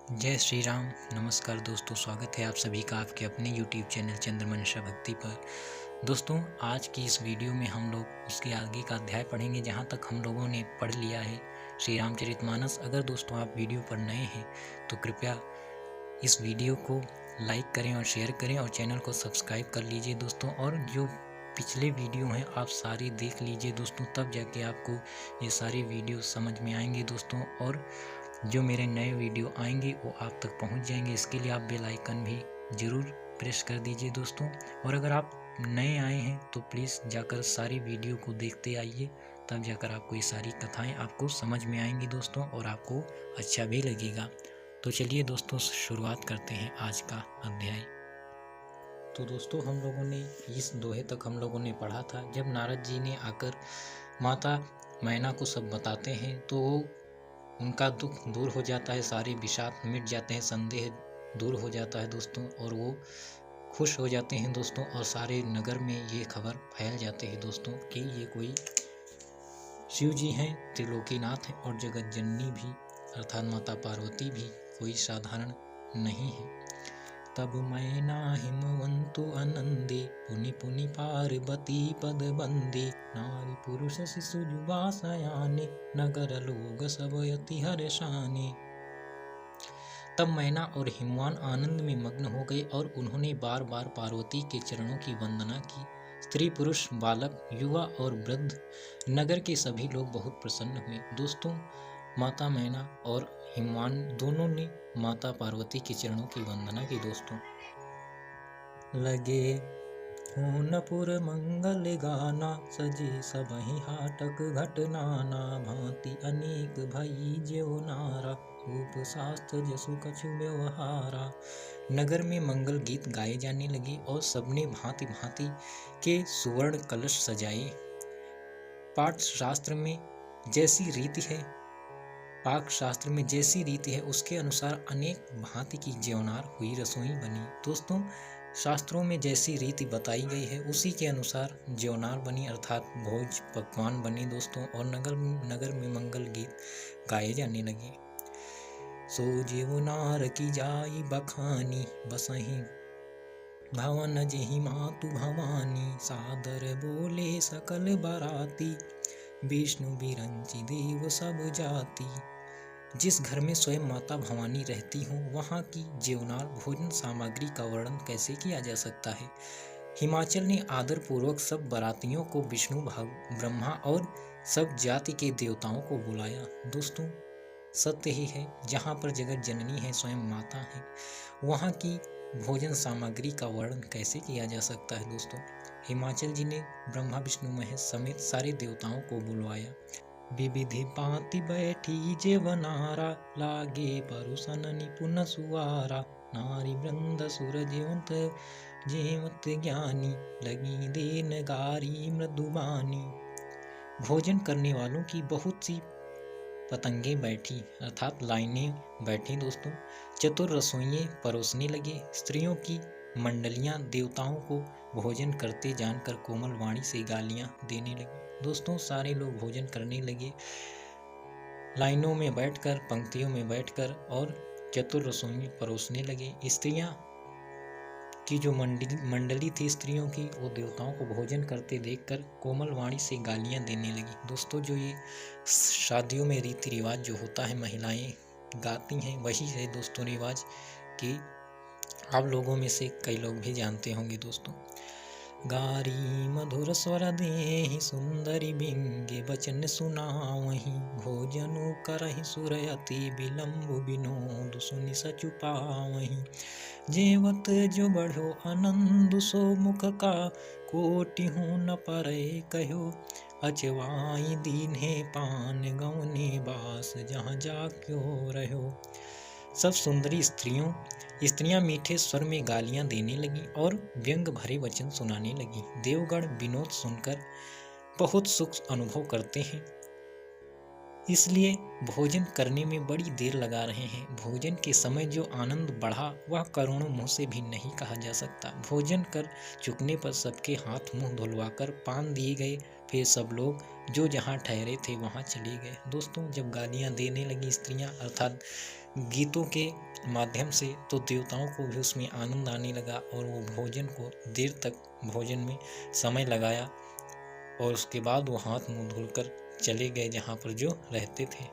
जय श्री राम। नमस्कार दोस्तों, स्वागत है आप सभी का आपके अपने YouTube चैनल चंद्रमनीषा भक्ति पर। दोस्तों, आज की इस वीडियो में हम लोग उसके आगे का अध्याय पढ़ेंगे जहाँ तक हम लोगों ने पढ़ लिया है श्री रामचरितमानस। अगर दोस्तों आप वीडियो पर नए हैं तो कृपया इस वीडियो को लाइक करें और शेयर करें और चैनल को सब्सक्राइब कर लीजिए दोस्तों। और जो पिछले वीडियो हैं आप सारे देख लीजिए दोस्तों, तब जाके आपको ये सारे वीडियो समझ में आएंगे दोस्तों। और जो मेरे नए वीडियो आएंगे वो आप तक पहुंच जाएंगे। इसके लिए आप बेल आइकन भी ज़रूर प्रेस कर दीजिए दोस्तों। और अगर आप नए आए हैं तो प्लीज़ जाकर सारी वीडियो को देखते आइए, तब जाकर आपको ये सारी कथाएं आपको समझ में आएंगी दोस्तों और आपको अच्छा भी लगेगा। तो चलिए दोस्तों, शुरुआत करते हैं आज का अध्याय। तो दोस्तों, हम लोगों ने इस दोहे तक हम लोगों ने पढ़ा था। जब नारद जी ने आकर माता मैना को सब बताते हैं तो उनका दुख दूर हो जाता है, सारे विषाद मिट जाते हैं, संदेह दूर हो जाता है दोस्तों, और वो खुश हो जाते हैं दोस्तों। और सारे नगर में ये खबर फैल जाती है दोस्तों कि ये कोई शिव जी हैं, त्रिलोकीनाथ हैं और जगत जननी भी अर्थात माता पार्वती भी कोई साधारण नहीं है। तब मैना हिमवंतु आनंदे पुनि पुनि पार्वती पद बंदे नारी पुरुष शिशु युवा सयाने नगर लोग सब यति हर्षाने। तब मैना और हिमवान आनंद में मग्न हो गए और उन्होंने बार बार पार्वती के चरणों की वंदना की। स्त्री पुरुष बालक युवा और वृद्ध नगर के सभी लोग बहुत प्रसन्न हुए दोस्तों। माता मैना और हिमवान दोनों ने माता पार्वती के चरणों की वंदना की दोस्तों। लगे पूनपुर मंगल गाना सजे सबहि हाटक घटनाना भांति अनेक भई जेव नारा रूप शास्त्र जसु कछु व्यवहारा। नगर में मंगल गीत गाए जाने लगे और सबने भांति भांति के सुवर्ण कलश सजाए। पाठ शास्त्र में जैसी रीति है उसके अनुसार अनेक भांति की जेवनार हुई रसोई बनी दोस्तों। शास्त्रों में जैसी रीति बताई गई है उसी के अनुसार जेवनार बनी अर्थात भोज पकवान बने दोस्तों। और नगर में मंगल गीत गाए जाने लगे। सो जेवनार की जाई बखानी बसही भवन जेहि मातु भवानी सादर बोले सकल बराती विष्णु बिरंची देव सब जाति। जिस घर में स्वयं माता भवानी रहती हो वहाँ की जेवनार भोजन सामग्री का वर्णन कैसे किया जा सकता है। हिमाचल ने आदर पूर्वक सब बारातियों को विष्णु ब्रह्मा और सब जाति के देवताओं को बुलाया दोस्तों। सत्य ही है, जहाँ पर जगत जननी है स्वयं माता है वहाँ की भोजन सामग्री का वर्णन कैसे किया जा सकता है दोस्तों। हिमाचल जी ने ब्रह्मा विष्णु महेश समेत सारे देवताओं को बुलवाया। विविधि पाति बैठी जेवनारा लागे परुसन निपुण सुवारा नारी वृंद सुर जेवत ज्ञानी लगी देन गारी मृदुबानी। भोजन करने वालों की बहुत सी पतंगे बैठी अर्थात लाइनें बैठी दोस्तों। चतुर रसोइये परोसने लगे। स्त्रियों की मंडलियां देवताओं को भोजन करते जानकर कोमल वाणी से गालियां देने लगी दोस्तों। सारे लोग भोजन करने लगे लाइनों में बैठकर, पंक्तियों में बैठकर, और चतुर रसोइये परोसने लगे। स्त्रियां की जो मंडली थी स्त्रियों की, वो देवताओं को भोजन करते देखकर कोमल वाणी से गालियां देने लगी दोस्तों। जो ये शादियों में रीति रिवाज जो होता है महिलाएं गाती हैं वही है दोस्तों रिवाज कि आप लोगों में से कई लोग भी जानते होंगे दोस्तों। गारी मधुर स्वर देहि सुंदरी बिंगे बचन सुनावहि भोजनु करहि सुरयति विलंबु विनोद सुनि सचु पावहि। जेवत जो बढ़ो आनंद सो मुख का कोटि हूँ न परे कहो अचवाई दीन्हे पान गौने बास जहाँ जा क्यों रहो। सब सुंदरी स्त्रियां मीठे स्वर में गालियां देने लगी और व्यंग भरे वचन सुनाने लगी। देवगण विनोद सुनकर बहुत सुख अनुभव करते हैं, इसलिए भोजन करने में बड़ी देर लगा रहे हैं। भोजन के समय जो आनंद बढ़ा वह करोड़ों मुँह से भी नहीं कहा जा सकता। भोजन कर चुकने पर सबके हाथ मुंह धुलवाकर पान दिए गए। फिर सब लोग जो जहाँ ठहरे थे वहाँ चले गए दोस्तों। जब गालियाँ देने लगी स्त्रियाँ अर्थात गीतों के माध्यम से, तो देवताओं को भी उसमें आनंद आने लगा और वो भोजन को देर तक भोजन में समय लगाया और उसके बाद वो हाथ मुंह धुलकर चले गए जहाँ पर जो रहते थे।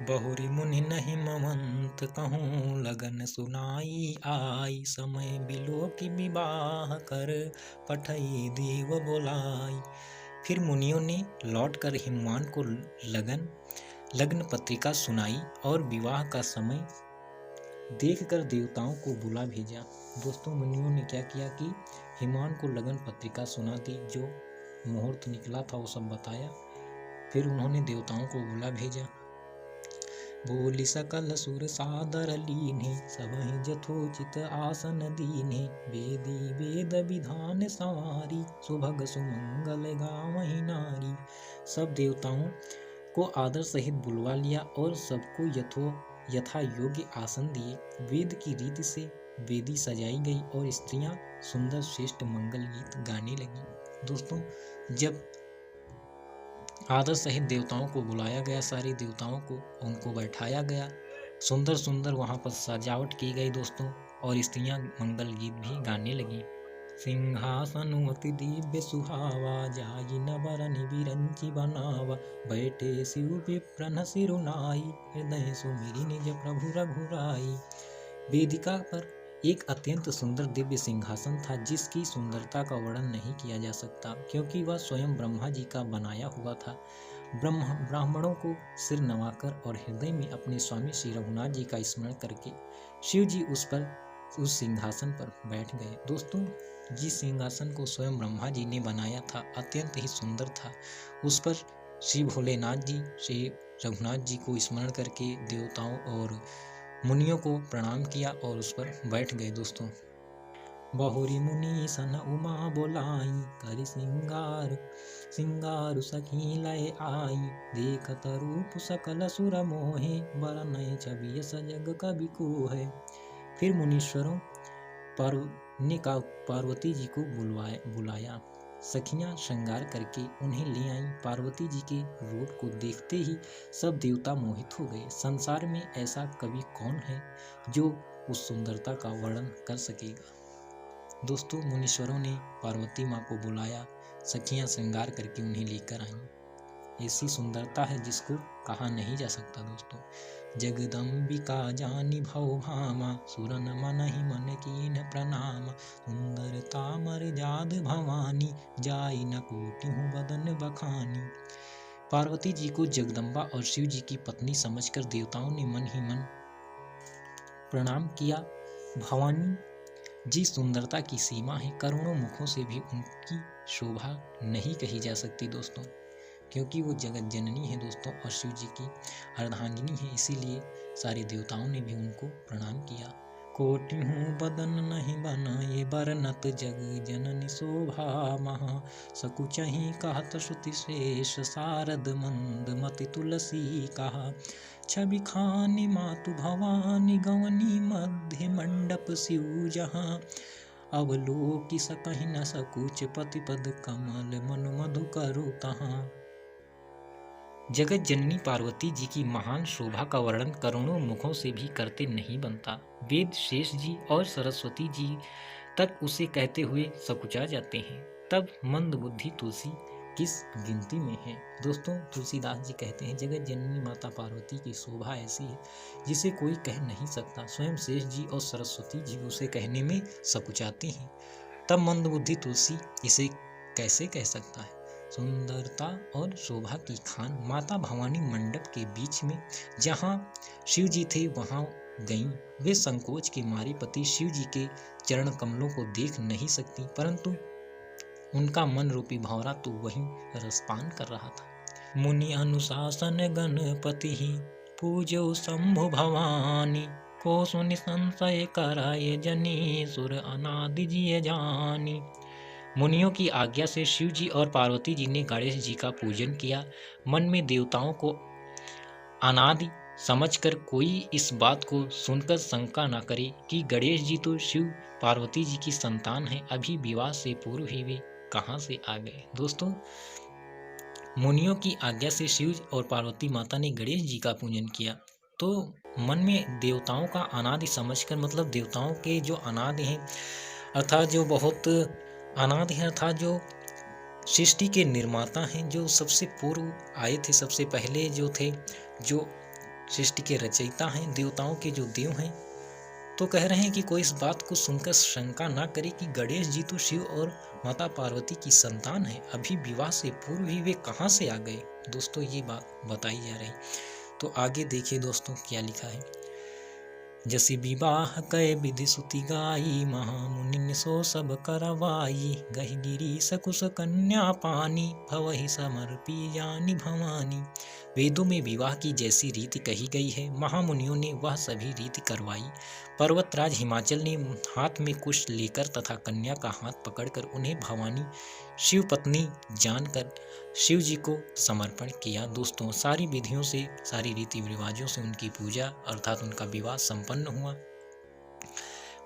बहुरी मुनि नहीं ममंत कहूँ लगन सुनाई आई, समय बिलो की विवाह कर पठई देव बोलाई। फिर मुनियों ने लौटकर हिमवान को लग्न पत्रिका सुनाई और विवाह का समय देखकर देवताओं को बुला भेजा। दोस्तों, मुनियों ने क्या किया कि हिमवान को लगन पत्रिका सुना दी, जो मुहूर्त निकला था वो सब बताया। फिर उन्होंने देवताओं को बुला भेजा। बोली सकल सुर सादर लीने, सबहि जथोचित आसन दीने, वेदी वेद विधान संवारी, सुभग सुमंगल गावहि नारी। सब देवताओं को आदर सहित बुलवा लिया और सबको यथा योग्य आसन दिए। वेद की रीति से वेदी सजाई गई और स्त्रियां सुंदर श्रेष्ठ मंगल गीत गाने लगी। दोस्तों, जब आदर सहित देवताओं को बुलाया गया, सारे देवताओं को उनको बैठाया गया, सुंदर सुंदर वहाँ पर सजावट की गई दोस्तों, और स्त्रियां मंगल गीत भी गाने लगी। सिंहासन अति दिव्य सुहावा, जाई न बरनि बिरंची बनावा, बैठे शिव विप्रन सिरुनाई, हृदय सुमिरि निज प्रभु रघुराई। वेदिका पर एक अत्यंत सुंदर दिव्य सिंहासन था, जिसकी सुंदरता का वर्णन नहीं किया जा सकता, क्योंकि वह स्वयं ब्रह्मा जी का बनाया हुआ था। ब्राह्मणों को सिर नवाकर और हृदय में अपने स्वामी श्री रघुनाथ जी का स्मरण करके शिव जी उस सिंहासन पर बैठ गए। दोस्तों, जिस सिंहासन को स्वयं ब्रह्मा जी ने बनाया था अत्यंत ही सुंदर था। उस पर श्री भोलेनाथ जी, श्री रघुनाथ जी को स्मरण करके देवताओं और मुनियों को प्रणाम किया और उस पर बैठ गए। दोस्तों, बहुरी मुनि सन उमा बोलाई, करि सिंगार सखी लय आई, देखत रूप सकल सुर मोहे, बरनय छवि सजग कवि कोहे। फिर मुनीश्वरों ने पार्वती जी को बुलाया। सखियां श्रृंगार करके उन्हें ले आईं। पार्वती जी के रूप को देखते ही सब देवता मोहित हो गए। संसार में ऐसा कवि कौन है जो उस सुंदरता का वर्णन कर सकेगा। दोस्तों, मुनीश्वरों ने पार्वती माँ को बुलाया, सखियां श्रृंगार करके उन्हें लेकर आईं। ऐसी सुंदरता है जिसको कहा नहीं जा सकता। दोस्तों, जगदम्बिका जानी भव भामा, सुरन मनहि मन कीन प्रणाम, सुंदरता मर्याद भवानी, जाई न कोटिहु बदन बखानी। पार्वती जी को जगदम्बा और शिव जी की पत्नी समझकर देवताओं ने मन ही मन प्रणाम किया। भवानी जी सुंदरता की सीमा है, करोड़ों मुखों से भी उनकी शोभा नहीं कही जा सकती दोस्तों, क्योंकि वो जगत जननी है दोस्तों और शिव जी की अर्धांगिनी है। इसीलिए सारे देवताओं ने भी उनको प्रणाम किया। कोटिहूँ बदन नहीं बनाए, बरनत जग जननी शोभा महा, सकुचहि कहत श्रुति शेष, शारद मंद मति तुलसी कहा, छवि खानी मातु भवानी, गवनी मध्य मंडप शिव जहाँ, अवलोकि सकहि न सकुच, पति पद कमल मनु मधु करु तहाँ। जगत जननी पार्वती जी की महान शोभा का वर्णन करोड़ों मुखों से भी करते नहीं बनता। वेद शेष जी और सरस्वती जी तक उसे कहते हुए सकुचा जाते हैं, तब मंद बुद्धि तुलसी किस गिनती में है। दोस्तों, तुलसीदास जी कहते हैं, जगत जननी माता पार्वती की शोभा ऐसी है जिसे कोई कह नहीं सकता। स्वयं शेष जी और सरस्वती जी उसे कहने में सकुचाते हैं, तब मंद बुद्धि तुलसी इसे कैसे कह सकता है। सुंदरता और शोभा की खान माता भवानी मंडप के बीच में जहाँ शिव जी थे वहाँ गईं। वे संकोच के मारे पति शिव जी के चरण कमलों को देख नहीं सकती, परंतु उनका मन रूपी भंवरा तो वहीं रसपान कर रहा था। मुनि अनुशासन गणपति पूजो शंभु भवानी, को सुनि संशय कराए जनी, सुर अनादि जिय जानी। मुनियों की आज्ञा से शिव जी और पार्वती जी ने गणेश जी का पूजन किया। मन में देवताओं को अनादि समझकर कोई इस बात को सुनकर शंका न करे कि गणेश जी तो शिव पार्वती जी की संतान है, अभी विवाह से पूर्व ही वे कहाँ से आ गए। दोस्तों, मुनियों की आज्ञा से शिव और पार्वती माता ने गणेश जी का पूजन किया, तो मन में देवताओं का अनादि समझकर, मतलब देवताओं के जो अनादि हैं अर्थात जो बहुत अनादि हैं, अर्थात जो सृष्टि के निर्माता हैं, जो सबसे पूर्व आए थे, सबसे पहले जो थे, जो सृष्टि के रचयिता हैं, देवताओं के जो देव हैं, तो कह रहे हैं कि कोई इस बात को सुनकर शंका ना करे कि गणेश जी तो शिव और माता पार्वती की संतान है, अभी विवाह से पूर्व ही वे कहाँ से आ गए। दोस्तों ये बात बताई जा रही। तो आगे देखिए दोस्तों क्या लिखा है। जसी विवाह कै विधि सुति गाई, महामुनि सो सब करवाई, गहि गिरी सकुश कन्या पानी, भवहि समर्पी जानी भवानी। वेदों में विवाह की जैसी रीति कही गई है, महामुनियों ने वह सभी रीति करवाई। पर्वतराज हिमाचल ने हाथ में कुश लेकर तथा कन्या का हाथ पकड़कर उन्हें भवानी शिव पत्नी जानकर शिव जी को समर्पण किया। दोस्तों सारी विधियों से, सारी रीति रिवाजों से उनकी पूजा अर्थात उनका विवाह संपन्न हुआ।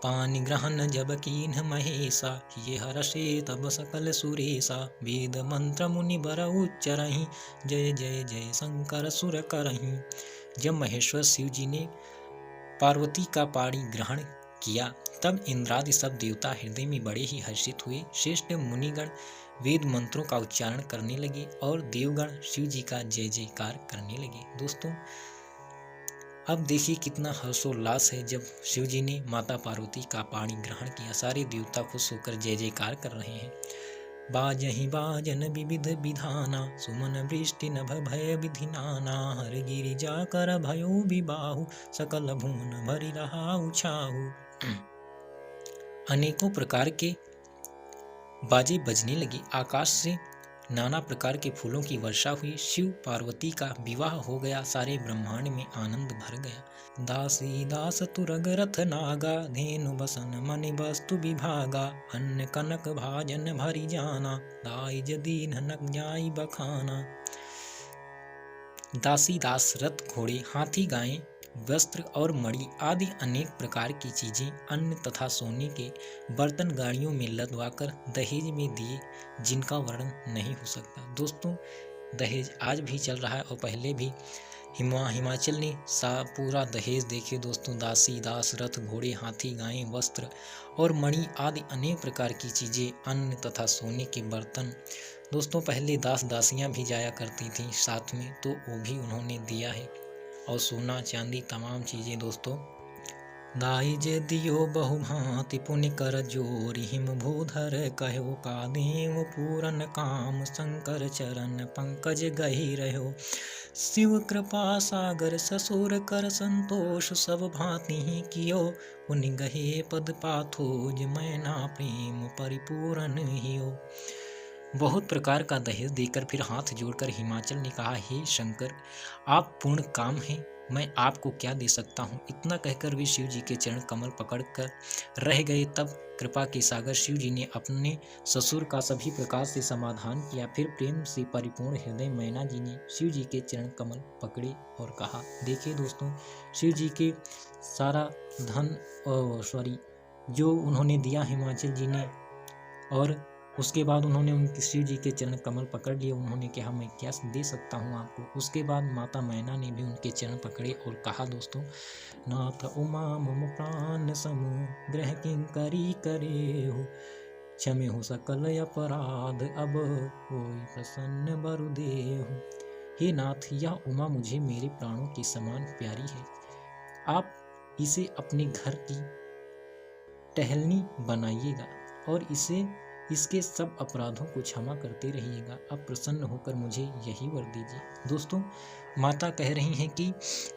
पानि ग्रहण जब कीन्ह महेशा, ये हर्षे तब सकल सुरेशा, वेद मंत्र मुनि बर उच्चरहि, जय जय जय शंकर सुर करहि। जब महेश्वर शिव जी ने पार्वती का पाणी ग्रहण किया तब इंद्रादि सब देवता हृदय में बड़े ही हर्षित हुए। श्रेष्ठ मुनिगण वेद मंत्रों का उच्चारण करने लगे और देवगण शिव जी का जय जयकार करने लगे। दोस्तों अब देखिए कितना हर्षोल्लास है। जब शिव जी ने माता पार्वती का पाणी ग्रहण किया, सारे देवता खुश होकर जय जयकार कर रहे हैं। बाजहि बाजन विविध विधाना, सुमन वृष्टि नभ भय विधि नाना, हर गिरिजा कर भयो विबाहु, सकल भुवन भरि रहा उछाहु। अनेकों प्रकार के बाजे बजने लगे, आकाश से नाना प्रकार के फूलों की वर्षा हुई, शिव पार्वती का विवाह हो गया, सारे ब्रह्मांड में आनंद भर गया। दासी दास तुरग रथ नागा, धेनु बसन मनि वस्तु विभागा, अन्न कनक भाजन भरी जाना, दाई दीन नक जाई बखाना। दासी दास, रथ घोड़े, हाथी गायें, वस्त्र और मणि आदि अनेक प्रकार की चीजें, अन्न तथा सोने के बर्तन गाड़ियों में लदवाकर दहेज में दिए, जिनका वर्णन नहीं हो सकता। दोस्तों दहेज आज भी चल रहा है और पहले भी हिमाचल ने पूरा दहेज देखे दोस्तों। दासी दास, रथ घोड़े, हाथी गायें, वस्त्र और मणि आदि अनेक प्रकार की चीजें, अन्न तथा सोने के बर्तन। दोस्तों पहले दास दासियां भी जाया करती थी साथ में, तो वो भी उन्होंने दिया है, और सोना चांदी तमाम चीजें। दोस्तों दाई जे दियो बहु भांति पुण्य कर जोरि, हिम भूधर कहो का देव पूरन काम, शंकर चरण पंकज गही रहो, शिव कृपा सागर ससुर कर संतोष, सब भांति ही कियो पुण्य गहे पद पाथोज, मैना प्रेम परिपूर्ण हियो। बहुत प्रकार का दहेज देकर फिर हाथ जोड़कर हिमाचल ने कहा, हे शंकर आप पूर्ण काम हैं, मैं आपको क्या दे सकता हूँ। इतना कहकर वे शिव जी के चरण कमल पकड़कर रह गए। तब कृपा के सागर शिव जी ने अपने ससुर का सभी प्रकार से समाधान किया। फिर प्रेम से परिपूर्ण हृदय मैना जी ने शिव जी के चरण कमल पकड़े और कहा, देखिए दोस्तों शिव जी के सारा धन जो उन्होंने दिया हिमाचल जी ने, और उसके बाद उन्होंने उनके शिव जी के चरण कमल पकड़ लिए। उन्होंने कहा मैं क्या दे सकता हूँ आपको। उसके बाद माता मैना ने भी उनके चरण पकड़े और कहा, दोस्तों नाथ उमा मम प्राण सम, ग्रह किंकरी करे हो, क्षमे हो सकल अपराध, अब कोई प्रसन्न बरु देहु। हे नाथ यह उमा मुझे मेरे प्राणों के समान प्यारी है, आप इसे अपने घर की टहलनी बनाइएगा और इसके सब अपराधों को क्षमा करते रहिएगा। अब प्रसन्न होकर मुझे यही वर दीजिए। दोस्तों माता कह रही हैं कि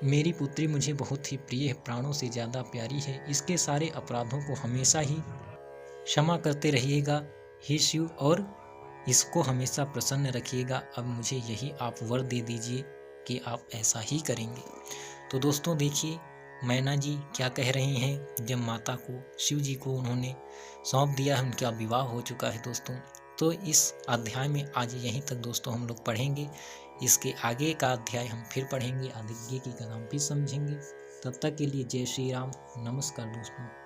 मेरी पुत्री मुझे बहुत ही प्रिय है, प्राणों से ज़्यादा प्यारी है, इसके सारे अपराधों को हमेशा ही क्षमा करते रहिएगा हे शिव, और इसको हमेशा प्रसन्न रखिएगा। अब मुझे यही आप वर दे दीजिए कि आप ऐसा ही करेंगे। तो दोस्तों देखिए मैना जी क्या कह रही हैं। जब माता को शिव जी को उन्होंने सौंप दिया है, उनका विवाह हो चुका है दोस्तों। तो इस अध्याय में आज यहीं तक दोस्तों हम लोग पढ़ेंगे। इसके आगे का अध्याय हम फिर पढ़ेंगे, आगे की कथा हम फिर समझेंगे। तब तक के लिए जय श्री राम, नमस्कार दोस्तों।